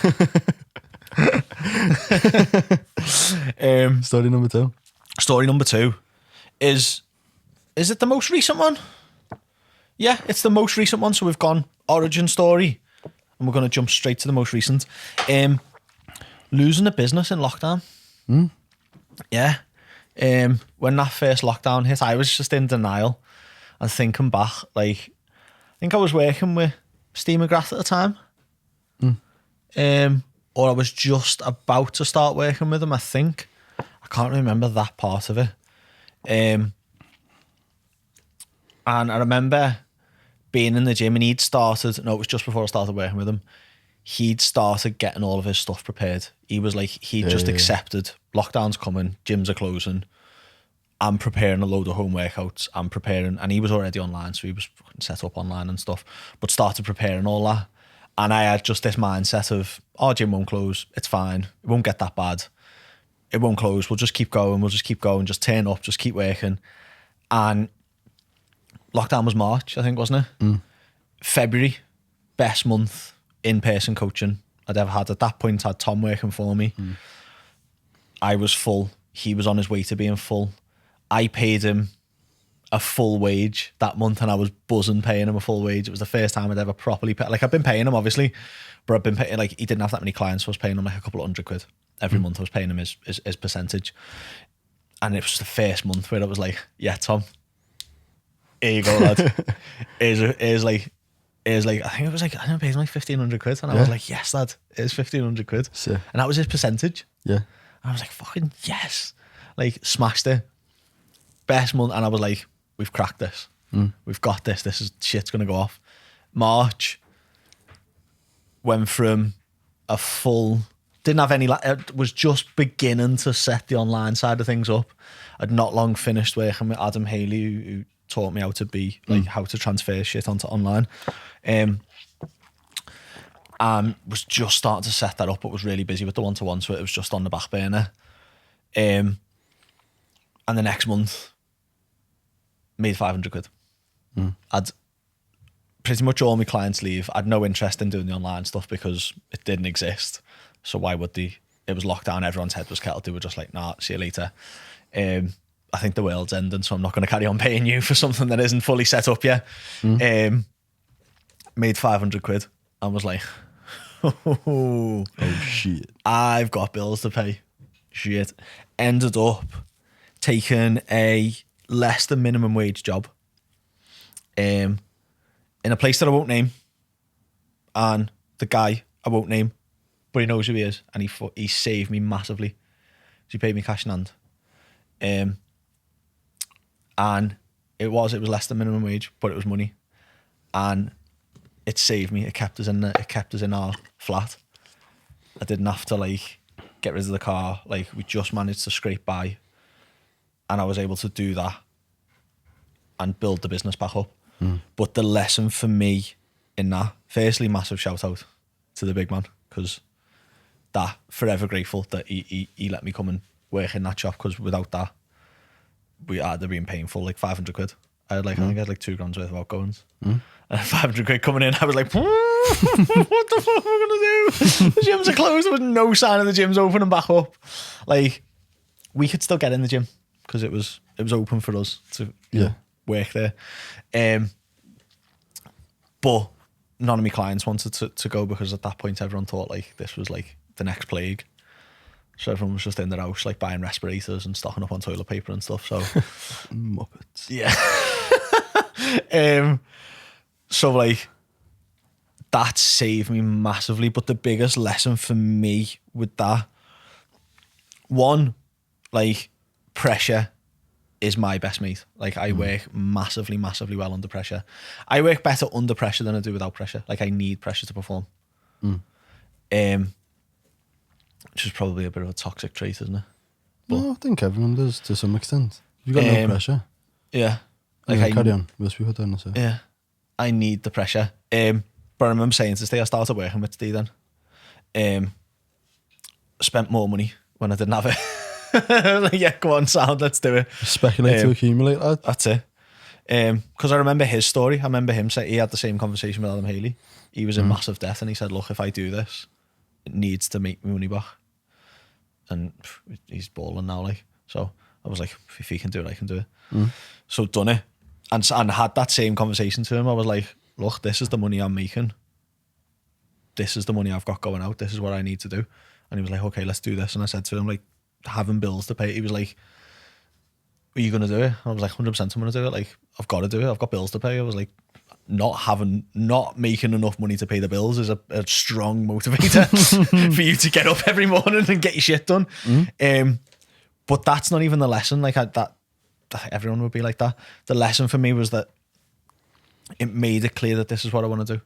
Story number 2. Story number 2 is it the most recent one? Yeah, it's the most recent one. So we've gone origin story and we're going to jump straight to the most recent. Losing a business in lockdown. Yeah. When that first lockdown hit, I was just in denial and thinking back, like, I think I was working with Steve McGrath at the time. Or I was just about to start working with him, I think. I can't remember that part of it. And I remember being in the gym, and it was just before I started working with him. He'd started getting all of his stuff prepared. He was like, he just accepted lockdown's coming, gyms are closing. I'm preparing a load of home workouts. I'm preparing, and he was already online, so he was fucking set up online and stuff, but started preparing all that. And I had just this mindset of, oh, gym won't close. It's fine. It won't get that bad. It won't close. We'll just keep going. Just turn up, just keep working. And lockdown was March, I think, wasn't it? February, best month in-person coaching I'd ever had. At that point, I had Tom working for me. I was full. He was on his way to being full. I paid him a full wage that month, and I was buzzing paying him a full wage. It was the first time I'd ever properly paid. Like, I've been paying him, obviously, but I've been paying, like, he didn't have that many clients, so I was paying him like a couple of £100 every month. I was paying him his percentage. And it was the first month where I was like, yeah, Tom, here you go, lad. here's like, I think it was like, I paid him like £1,500, and I was like, yes, lad, here's £1,500. Sick. And that was his percentage. Yeah. And I was like, fucking yes. Like, smashed it. Best month. And I was like, we've cracked this. We've got this. Shit's going to go off. March went from a full, didn't have any, it was just beginning to set the online side of things up. I'd not long finished working with Adam Haley, who taught me how to be, like, how to transfer shit onto online. And was just starting to set that up, but was really busy with the one-to-one, so it was just on the back burner. And the next month, made £500. I'd pretty much all my clients leave. I'd no interest in doing the online stuff because it didn't exist. So why would they? It was lockdown. Everyone's head was kettled. They were just like, nah, see you later. I think the world's ending, so I'm not going to carry on paying you for something that isn't fully set up yet. Made £500 and was like, oh shit. I've got bills to pay. Shit. Ended up taking a less than minimum wage job in a place that I won't name, and the guy I won't name, but he knows who he is, and he saved me massively. So he paid me cash in hand, and it was less than minimum wage, but it was money, and it saved me. It kept us in our flat. I didn't have to like get rid of the car. Like, we just managed to scrape by, and I was able to do that and build the business back up. But the lesson for me in that, firstly, massive shout out to the big man, because that, forever grateful that he let me come and work in that shop, because without that, it'd have been painful. Like £500. I think I had like £2,000 worth of outgoings. And £500 coming in, I was like, what the fuck am I gonna do? The gyms are closed. There was no sign of the gyms opening back up. Like, we could still get in the gym because it was open for us to work there. But none of my clients wanted to go, because at that point everyone thought like this was like the next plague. So everyone was just in their house, like, buying respirators and stocking up on toilet paper and stuff. So Muppets. Yeah. So like, that saved me massively. But the biggest lesson for me with that, one, like, pressure is my best mate. Like, I work massively, massively well under pressure. I work better under pressure than I do without pressure. Like, I need pressure to perform. Which is probably a bit of a toxic trait, isn't it? No, I think everyone does to some extent. You've got no pressure. Yeah. Like, carry on. Most people don't. So. Yeah. I need the pressure. But I remember saying to Steve, I started working with Steve then. Spent more money when I didn't have it. Like, yeah, go on, sound, let's do it. Speculate to accumulate, lad. That's it. Because I remember his story. I remember him saying he had the same conversation with Adam Haley. He was in massive debt, and he said, look, if I do this, it needs to make me money back. And he's balling now, like. So I was like, if he can do it, I can do it. So done it. And had that same conversation to him. I was like, look, this is the money I'm making. This is the money I've got going out. This is what I need to do. And he was like, okay, let's do this. And I said to him, like, having bills to pay. He was like, are you going to do it? I was like, 100% I'm going to do it. Like, I've got to do it. I've got bills to pay. I was like, not making enough money to pay the bills is a strong motivator for you to get up every morning and get your shit done. But that's not even the lesson. Like, that everyone would be like that. The lesson for me was that it made it clear that this is what I want to do.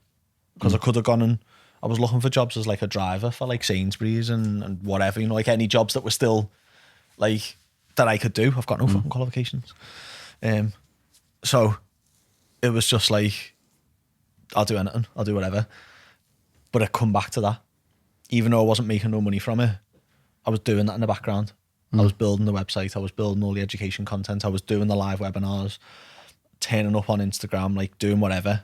Because I could have gone and I was looking for jobs as like a driver for like Sainsbury's and whatever, you know, like any jobs that were still like that I could do. I've got no fucking qualifications. So it was just like, I'll do anything, I'll do whatever. But I come back to that. Even though I wasn't making no money from it, I was doing that in the background. I was building the website, I was building all the education content, I was doing the live webinars, turning up on Instagram, like doing whatever,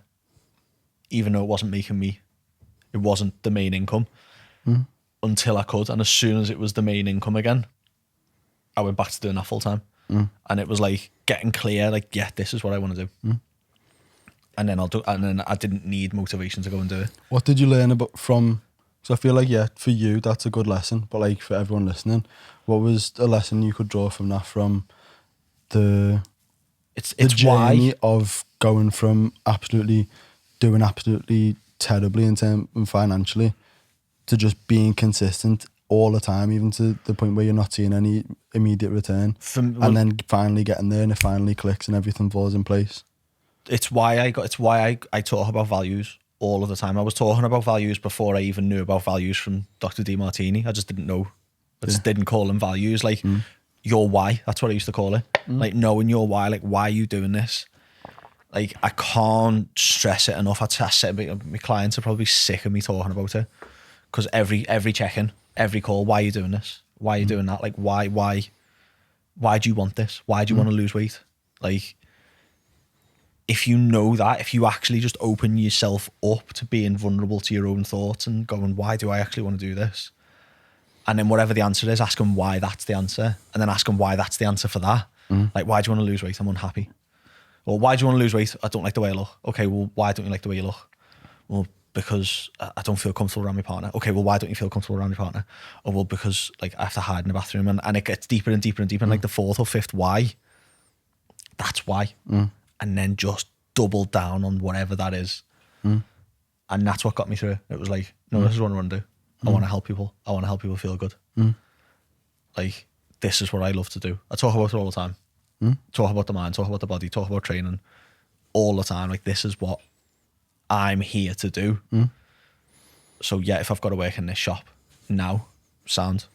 even though it wasn't making me, it wasn't the main income until I could. And as soon as it was the main income again, I went back to doing that full time. And it was like getting clear, like, yeah, this is what I want to do. And then I didn't need motivation to go and do it. What did you learn about from, so I feel like, yeah, for you, that's a good lesson, but like for everyone listening, what was a lesson you could draw from that, from the journey why of going from doing absolutely terribly in terms financially to just being consistent all the time, even to the point where you're not seeing any immediate return, and then finally getting there and it finally clicks and everything falls in place? It's why I talk about values all of the time. I was talking about values before I even knew about values from Dr. DeMartini. I just didn't know. I just didn't call them values. Like your why, that's what I used to call it. Like knowing your why, like why are you doing this? Like I can't stress it enough. I said my clients are probably sick of me talking about it, because every check-in, every call, why are you doing this? Why are you doing that? Like why do you want this? Why do you want to lose weight? Like, if you know that, if you actually just open yourself up to being vulnerable to your own thoughts and going, why do I actually want to do this? And then whatever the answer is, ask them why that's the answer. And then ask them why that's the answer for that. Like, why do you want to lose weight? I'm unhappy. Or why do you want to lose weight? I don't like the way I look. Okay, well, why don't you like the way you look? Well, because I don't feel comfortable around my partner. Okay, well, why don't you feel comfortable around your partner? Or well, because like I have to hide in the bathroom, and it gets deeper and deeper and deeper. And like the fourth or fifth why, that's why. And then just double down on whatever that is. And that's what got me through it. It was like, no, this is what I want to do. I want to help people. I want to help people feel good. Like, this is what I love to do. I talk about it all the time. Talk about the mind, talk about the body, talk about training all the time. Like, this is what I'm here to do. So yeah, if I've got to work in this shop now, sound.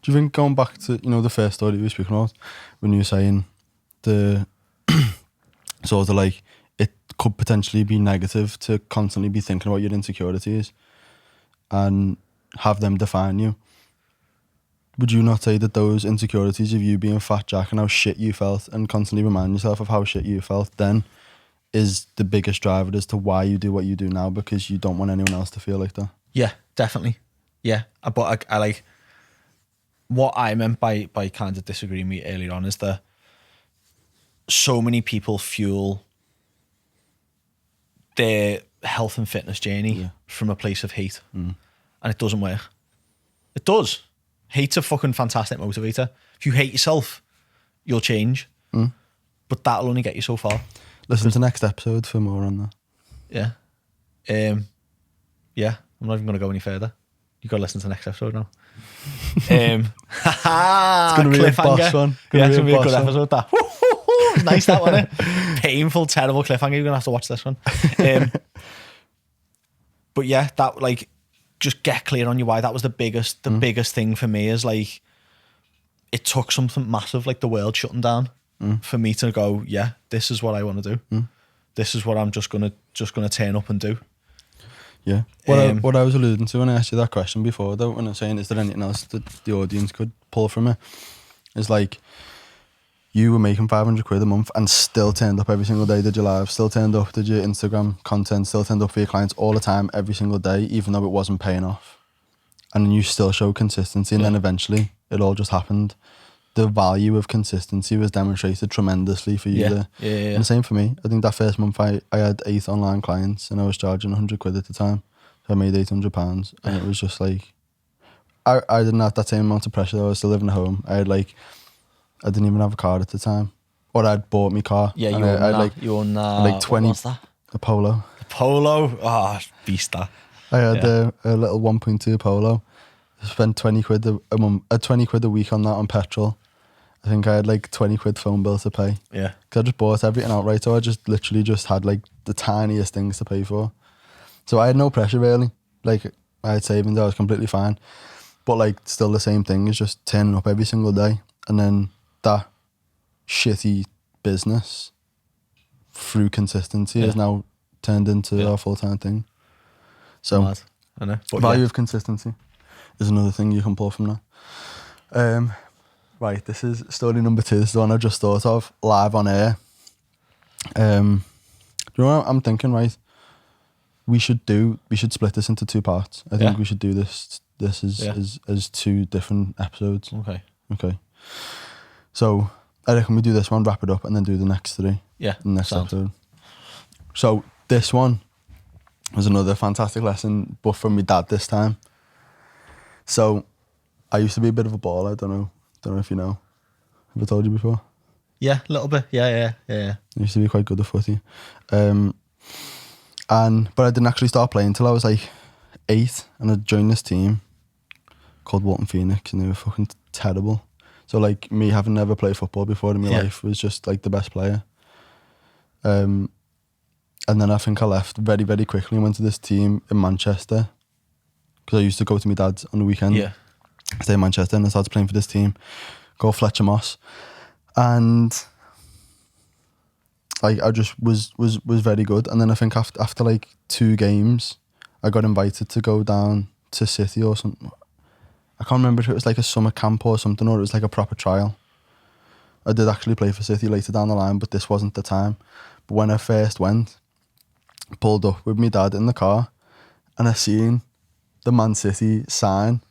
Do you think, going back to, you know, the first story we were speaking about, when you were saying the sort of like it could potentially be negative to constantly be thinking about your insecurities and have them define you, would you not say that those insecurities of you being fat Jack and how shit you felt, and constantly remind yourself of how shit you felt then, is the biggest driver as to why you do what you do now, because you don't want anyone else to feel like that? Yeah, definitely. Yeah, but I like, what I meant by kind of disagreeing with me earlier on is that so many people fuel their health and fitness journey from a place of hate, and it doesn't work. It does. Hate's a fucking fantastic motivator. If you hate yourself, you'll change, but that'll only get you so far. Listen to next episode for more on that. Yeah. Yeah, I'm not even going to go any further. You got to listen to the next episode now. It's going to be a boss one. Yeah, it's going to be a good episode, that. Nice, that one, eh? Painful, terrible cliffhanger. You're going to have to watch this one. But yeah, that, like, just get clear on your why. That was the biggest thing for me, is like, it took something massive, like the world shutting down, for me to go, yeah, this is what I want to do. This is what I'm just gonna turn up and do. Yeah. What I was alluding to when I asked you that question before, though, when I was saying, is there anything else that the audience could pull from it, is like, you were making 500 quid a month and still turned up every single day, did your live, still turned up, did your Instagram content, still turned up for your clients all the time, every single day, even though it wasn't paying off. And then you still show consistency, and then eventually it all just happened. The value of consistency was demonstrated tremendously for you there. Yeah. And the same for me. I think that first month I had 8 online clients and I was charging 100 quid at the time. So I made £800, and it was just like, I didn't have that same amount of pressure though. I was still living at home. I didn't even have a car at the time. Or I'd bought me car. Yeah, you own like 20. What was that? A Polo. A Polo? Ah, oh, beast that. I had a little 1.2 Polo. I spent 20 quid a month, 20 quid a week on that, on petrol. I think I had like 20 quid phone bill to pay. Yeah. Because I just bought everything outright. So I just literally just had like the tiniest things to pay for. So I had no pressure really. Like I had savings, I was completely fine. But like still the same thing is just turning up every single day, and then that shitty business through consistency is now turned into a full-time thing. So Mad. I know. But value of consistency is another thing you can pull from that. Right, this is story number 2. This is the one I just thought of live on air. You know what I'm thinking, right? We should split this into 2 parts. I think we should do this as 2 different episodes. Okay. So I reckon we do this one, wrap it up, and then do the next 3. Yeah. In the next episode. So this one was another fantastic lesson, but from my dad this time. So I used to be a bit of a baller. I don't know if you know. Have I told you before? Yeah, a little bit. Yeah. I used to be quite good at footy. But I didn't actually start playing until I was like 8, and I joined this team called Walton Phoenix, and they were fucking terrible. So like me having never played football before in my life was just like the best player. And then I think I left very, very quickly and went to this team in Manchester, because I used to go to my dad's on the weekend. Yeah. Stay in Manchester, and I started playing for this team called Fletcher Moss. And like I just was very good. And then I think after like 2 games, I got invited to go down to City or something. I can't remember if it was like a summer camp or something, or it was like a proper trial. I did actually play for City later down the line, but this wasn't the time. But when I first went, pulled up with my dad in the car, and I seen the Man City sign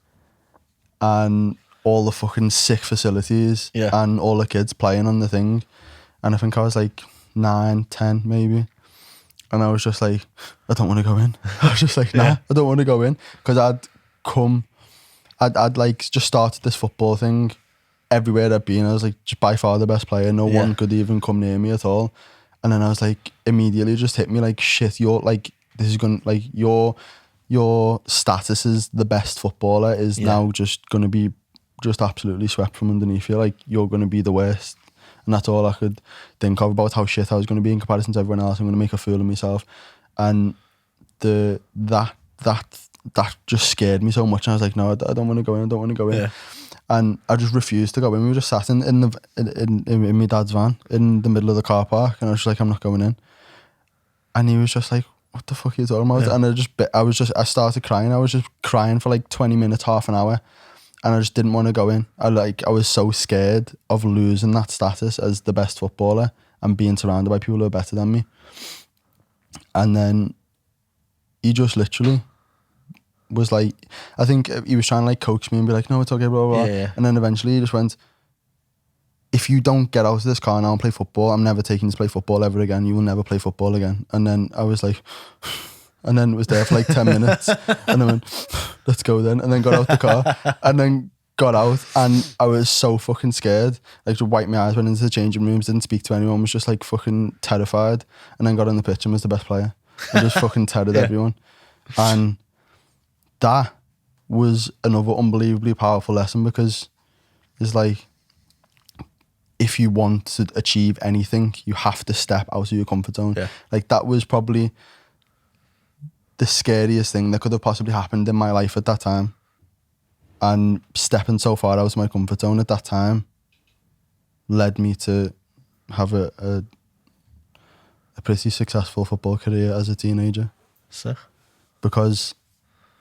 and all the fucking sick facilities and all the kids playing on the thing. And I think I was like 9, 10 maybe. And I was just like, I don't want to go in. I was just like, nah, I don't want to go in. Because I'd like just started this football thing. Everywhere I'd been, I was like just by far the best player. No one could even come near me at all. And then I was like, immediately just hit me like, shit, you're like, this is going to, like, your status as the best footballer is now just going to be just absolutely swept from underneath you. Like, you're going to be the worst. And that's all I could think of, about how shit I was going to be in comparison to everyone else. I'm going to make a fool of myself. And that just scared me so much. And I was like, no, I don't want to go in. I don't want to go in. Yeah. And I just refused to go in. We were just sat in my dad's van in the middle of the car park. And I was just like, I'm not going in. And he was just like, what the fuck are you talking about? Yeah. And I started crying. I was just crying for like 20 minutes, half an hour. And I just didn't want to go in. I was so scared of losing that status as the best footballer and being surrounded by people who are better than me. And then he just literally was like, I think he was trying to like coax me and be like, no, it's okay, blah, blah, blah. Yeah. And then eventually he just went, if you don't get out of this car now and play football, I'm never taking you to play football ever again. You will never play football again. And then I was like, and then was there for like 10 minutes. And I went, let's go then. And then got out the car and then got out. And I was so fucking scared. Like, just wiped my eyes, went into the changing rooms, didn't speak to anyone, was just like fucking terrified. And then got on the pitch and was the best player. And just fucking tethered everyone. And that was another unbelievably powerful lesson, because it's like, if you want to achieve anything, you have to step out of your comfort zone. Yeah. Like, that was probably the scariest thing that could have possibly happened in my life at that time. And stepping so far out of my comfort zone at that time led me to have a pretty successful football career as a teenager. Sick. Because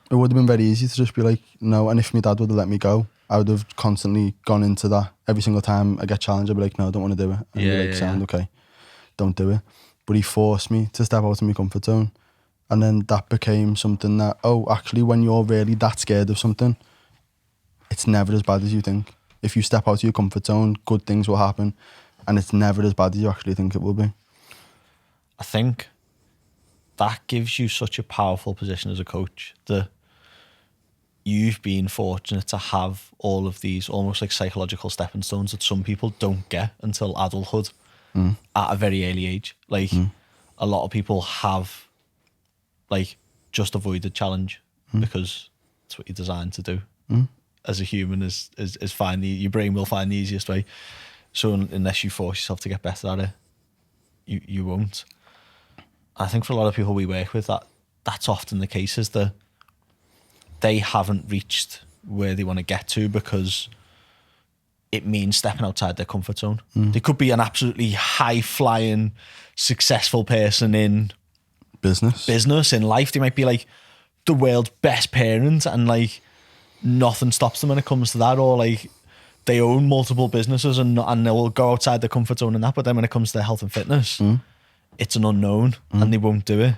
it would have been very easy to just be like, no. And if my dad would have let me go, I would have constantly gone into that. Every single time I get challenged, I'd be like, no, I don't want to do it. And he'd be like, sound okay, don't do it. But he forced me to step out of my comfort zone. And then that became something that, actually, when you're really that scared of something, it's never as bad as you think. If you step out of your comfort zone, good things will happen. And it's never as bad as you actually think it will be. I think that gives you such a powerful position as a coach, that you've been fortunate to have all of these almost like psychological stepping stones that some people don't get until adulthood at a very early age. Like, a lot of people have like just avoided challenge because it's what you're designed to do. As a human, is find your brain will find the easiest way. So unless you force yourself to get better at it, you won't. I think for a lot of people we work with, that's often the case, is that they haven't reached where they want to get to because it means stepping outside their comfort zone. They could be an absolutely high-flying, successful person in business, in life. They might be like the world's best parent, and like nothing stops them when it comes to that, or like they own multiple businesses and they'll go outside their comfort zone and that. But then when it comes to their health and fitness, it's an unknown and they won't do it.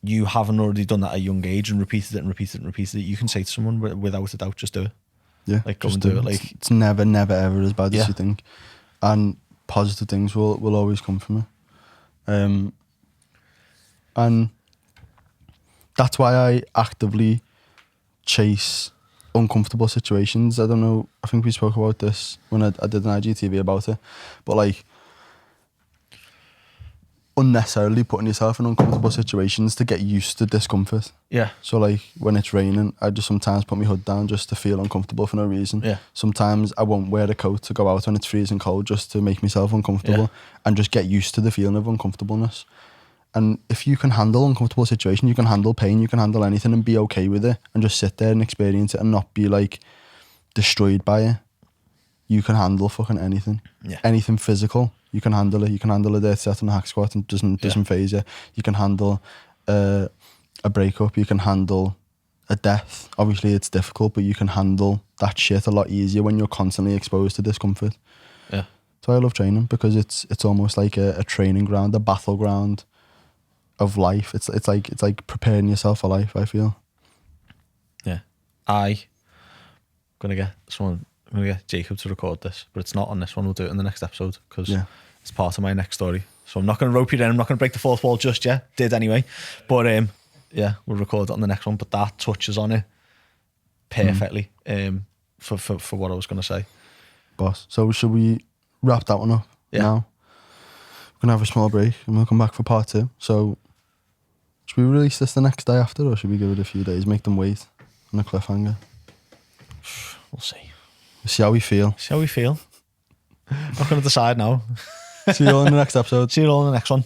You haven't already done that at a young age and repeated it and repeated it and repeated it. You can say to someone without a doubt, just do it. Yeah, like go and do it. Like it's never ever as bad as you think, and positive things will always come from it. And that's why I actively chase uncomfortable situations. I don't know, I think we spoke about this when I did an IGTV about it, but like unnecessarily putting yourself in uncomfortable situations to get used to discomfort. Yeah. So like when it's raining, I just sometimes put my hood down just to feel uncomfortable for no reason. Yeah. Sometimes I won't wear a coat to go out when it's freezing cold just to make myself uncomfortable and just get used to the feeling of uncomfortableness. And if you can handle uncomfortable situations, you can handle pain, you can handle anything and be okay with it and just sit there and experience it and not be like destroyed by it. You can handle fucking anything. Yeah. Anything physical, you can handle it. You can handle a death set and a hack squat and it doesn't phase you. You can handle a breakup, you can handle a death. Obviously it's difficult, but you can handle that shit a lot easier when you're constantly exposed to discomfort. Yeah. So I love training because it's almost like a training ground, a battleground of life. It's like preparing yourself for life, I feel. Yeah. I'm gonna get Jacob to record this, but it's not on this one. We'll do it in the next episode because it's part of my next story. So I'm not going to rope you in. I'm not going to break the fourth wall just yet. Did anyway. But we'll record it on the next one. But that touches on it perfectly for what I was going to say. Boss. So should we wrap that one up now? We're going to have a small break and we'll come back for part 2. So should we release this the next day after, or should we give it a few days, make them wait on a cliffhanger? We'll see. See how we feel. I'm not going to decide now. See you all in the next episode. See you all in the next one.